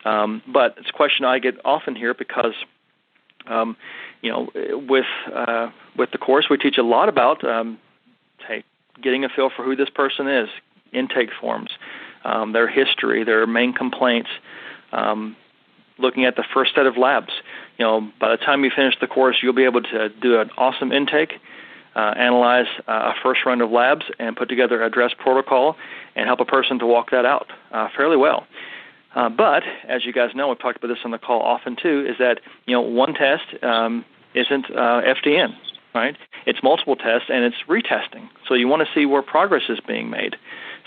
But it's a question I get often here because with the course we teach a lot about getting a feel for who this person is, intake forms, their history, their main complaints, looking at the first set of labs. By the time you finish the course, you'll be able to do an awesome intake, analyze a first round of labs, and put together a dress protocol and help a person to walk that out fairly well. But as you guys know, we've talked about this on the call often too, is that one test isn't FDN, right? It's multiple tests and it's retesting. So you want to see where progress is being made.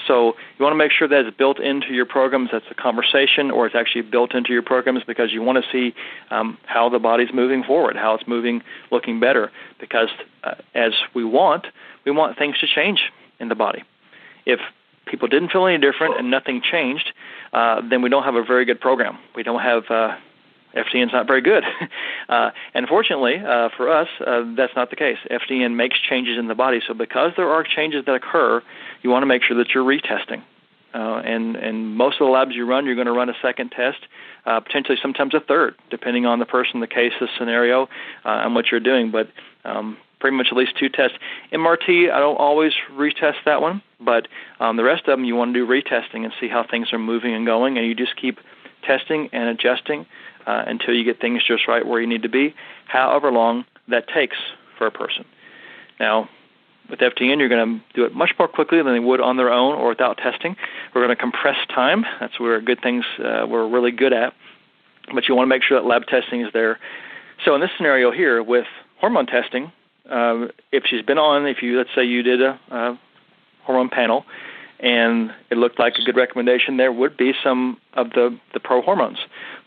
So you want to make sure that it's built into your programs, that's a conversation, or it's actually built into your programs because you want to see how the body's moving forward, how it's moving, looking better. Because as we want things to change in the body. If people didn't feel any different and nothing changed, then we don't have a very good program. We don't have FDN's not very good. And fortunately for us, that's not the case. FDN makes changes in the body. So because there are changes that occur, you want to make sure that you're retesting. And most of the labs you run, you're going to run a second test, potentially sometimes a third, depending on the person, the case, the scenario, and what you're doing. But pretty much at least two tests. MRT, I don't always retest that one, but the rest of them you want to do retesting and see how things are moving and going, and you just keep testing and adjusting until you get things just right where you need to be, however long that takes for a person. Now, with FDN, you're going to do it much more quickly than they would on their own or without testing. We're going to compress time. That's where good things we're really good at. But you want to make sure that lab testing is there. So in this scenario here with hormone testing, if she's been on, let's say you did a hormone panel, and it looked like a good recommendation, there would be some of the pro-hormones,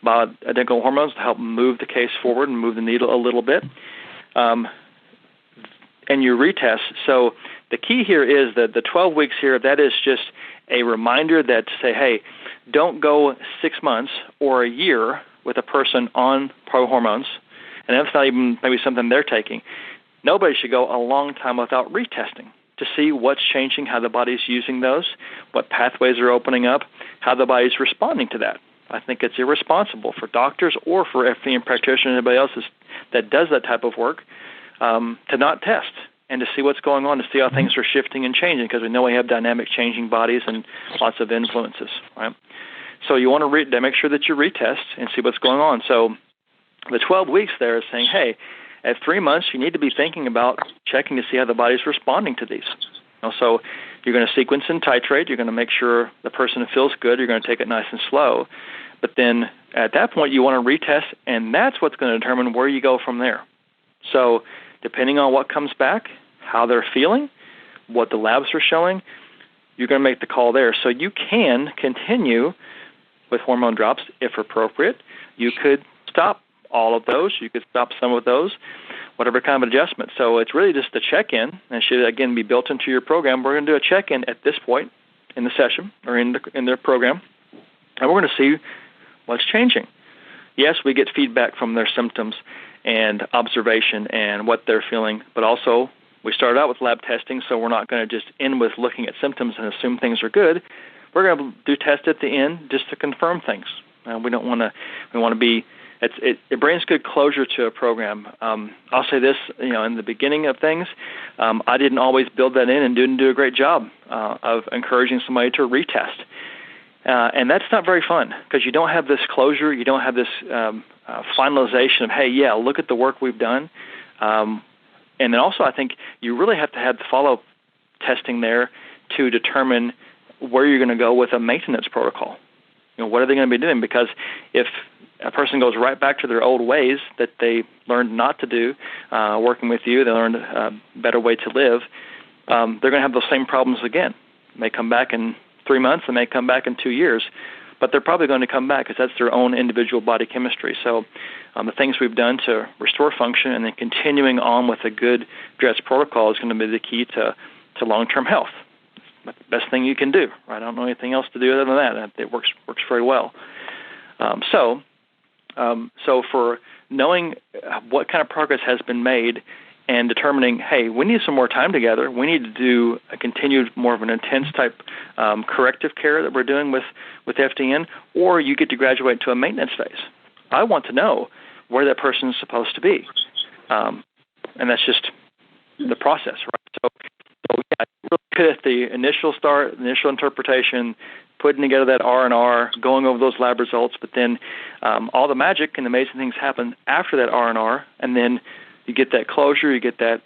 bioidentical hormones, to help move the case forward and move the needle a little bit. And you retest. So the key here is that the 12 weeks here, that is just a reminder that to say, hey, don't go 6 months or a year with a person on pro-hormones, and that's not even maybe something they're taking. Nobody should go a long time without retesting to see what's changing, how the body's using those, what pathways are opening up, how the body's responding to that. I think it's irresponsible for doctors or for FDN practitioners, anybody else that does that type of work, to not test and to see what's going on, to see how things are shifting and changing, because we know we have dynamic changing bodies and lots of influences, right? So you want to make sure that you retest and see what's going on. So the 12 weeks there is saying, hey, at 3 months, you need to be thinking about checking to see how the body's responding to these. So you're going to sequence and titrate. You're going to make sure the person feels good. You're going to take it nice and slow. But then at that point, you want to retest, and that's what's going to determine where you go from there. So depending on what comes back, how they're feeling, what the labs are showing, you're going to make the call there. So you can continue with hormone drops if appropriate. You could stop all of those. You could stop some of those, whatever kind of adjustment. So it's really just a check-in, and it should, again, be built into your program. We're going to do a check-in at this point in the session or in their program, and we're going to see what's changing. Yes, we get feedback from their symptoms and observation and what they're feeling, but also we started out with lab testing, so we're not going to just end with looking at symptoms and assume things are good. we're going to do tests at the end just to confirm things. We don't want to. We want to be. It brings good closure to a program. I'll say this, in the beginning of things, I didn't always build that in and didn't do a great job of encouraging somebody to retest. And that's not very fun because you don't have this closure. You don't have this finalization of, hey, yeah, look at the work we've done. And then also I think you really have to have the follow-up testing there to determine where you're going to go with a maintenance protocol. What are they going to be doing? Because if a person goes right back to their old ways that they learned not to do, working with you, they learned a better way to live, they're going to have those same problems again. They may come back in 3 months, they may come back in 2 years, but they're probably going to come back because that's their own individual body chemistry. So the things we've done to restore function and then continuing on with a good dress protocol is going to be the key to long-term health. That's the best thing you can do. Right? I don't know anything else to do other than that. It works very well. So for knowing what kind of progress has been made and determining, hey, we need some more time together. We need to do a continued, more of an intense type corrective care that we're doing with FDN, or you get to graduate to a maintenance phase. I want to know where that person is supposed to be, and that's just the process, right? So yeah, really good at the initial start, initial interpretation, putting together that R&R, going over those lab results, but then all the magic and amazing things happen after that R&R, and then you get that closure, you get that,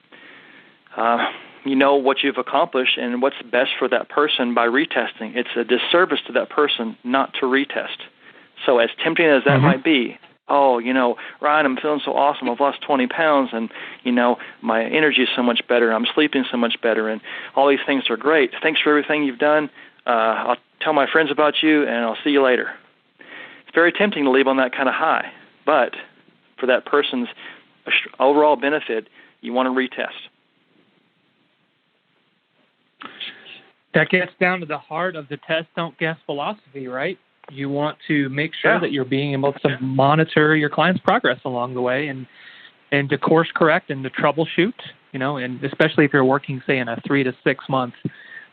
what you've accomplished and what's best for that person by retesting. It's a disservice to that person not to retest. So as tempting as that might be, Ryan, I'm feeling so awesome. I've lost 20 pounds and, my energy is so much better. I'm sleeping so much better and all these things are great. Thanks for everything you've done. I'll tell my friends about you and I'll see you later. It's very tempting to leave on that kind of high, but for that person's overall benefit, you want to retest. That gets down to the heart of the test, don't guess philosophy, right? You want to make sure that you're being able to monitor your client's progress along the way and to course correct and to troubleshoot, and especially if you're working, say, in a 3 to 6 month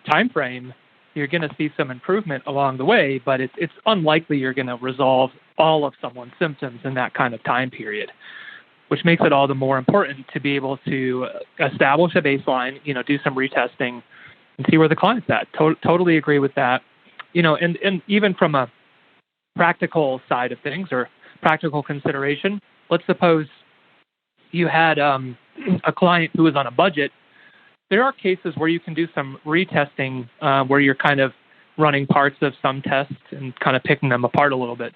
time frame, you're going to see some improvement along the way, but it's unlikely you're going to resolve all of someone's symptoms in that kind of time period, which makes it all the more important to be able to establish a baseline, do some retesting and see where the client's at. Totally agree with that. And even from a practical side of things or practical consideration, let's suppose you had a client who was on a budget. There are cases where you can do some retesting where you're kind of running parts of some tests and kind of picking them apart a little bit.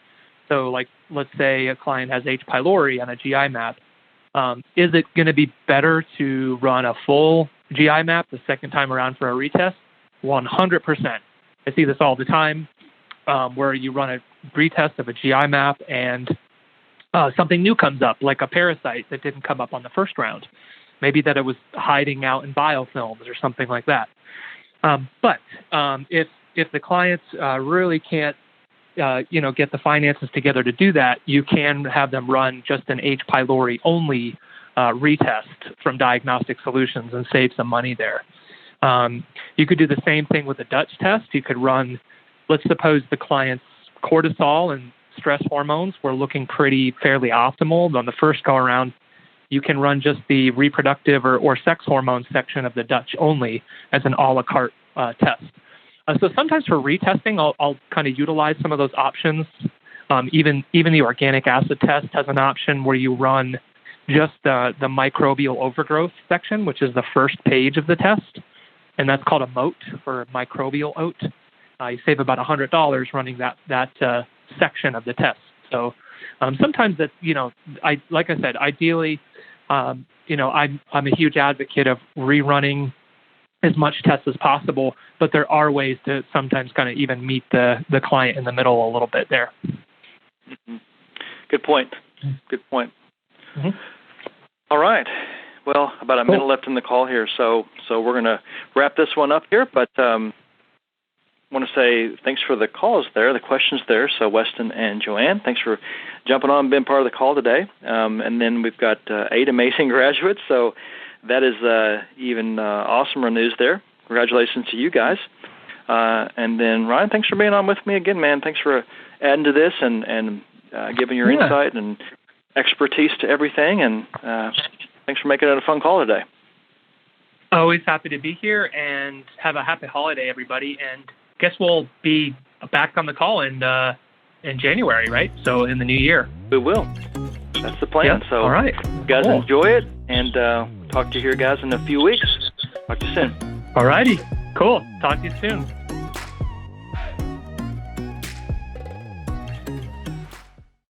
So like, let's say a client has H. pylori on a GI map. Is it going to be better to run a full GI map the second time around for a retest? 100%. I see this all the time where you run a retest of a GI map and something new comes up, like a parasite that didn't come up on the first round. Maybe that it was hiding out in biofilms or something like that. But if the clients really can't, get the finances together to do that, you can have them run just an H. pylori only retest from Diagnostic Solutions and save some money there. You could do the same thing with a Dutch test. You could run, let's suppose the client's cortisol and stress hormones were looking fairly optimal on the first go around. You can run just the reproductive or sex hormone section of the Dutch only as an a la carte test. So sometimes for retesting, I'll kind of utilize some of those options. Even the organic acid test has an option where you run just the microbial overgrowth section, which is the first page of the test. And that's called a MOAT, or microbial oat. You save about $100 running that section of the test. So sometimes that, like I said, ideally, I'm a huge advocate of rerunning as much tests as possible, but there are ways to sometimes kind of even meet the client in the middle a little bit there. Mm-hmm. Good point. Mm-hmm. All right. Well, about a minute left in the call here, so we're going to wrap this one up here, but I want to say thanks for the calls there, the questions there. So Weston and Joanne, thanks for jumping on and being part of the call today. And then we've got 8 amazing graduates, so that is even awesomer news there. Congratulations to you guys. And then, Ryan, thanks for being on with me again, man. Thanks for adding to this and giving your insight and expertise to everything. And thanks for making it a fun call today. Always happy to be here, and have a happy holiday, everybody. And guess we'll be back on the call in January, right? So in the new year. We will. That's the plan. Yeah. So, all right. Guys, cool. Enjoy it, and talk to you here, guys, in a few weeks. Talk to you soon. All righty. Cool. Talk to you soon.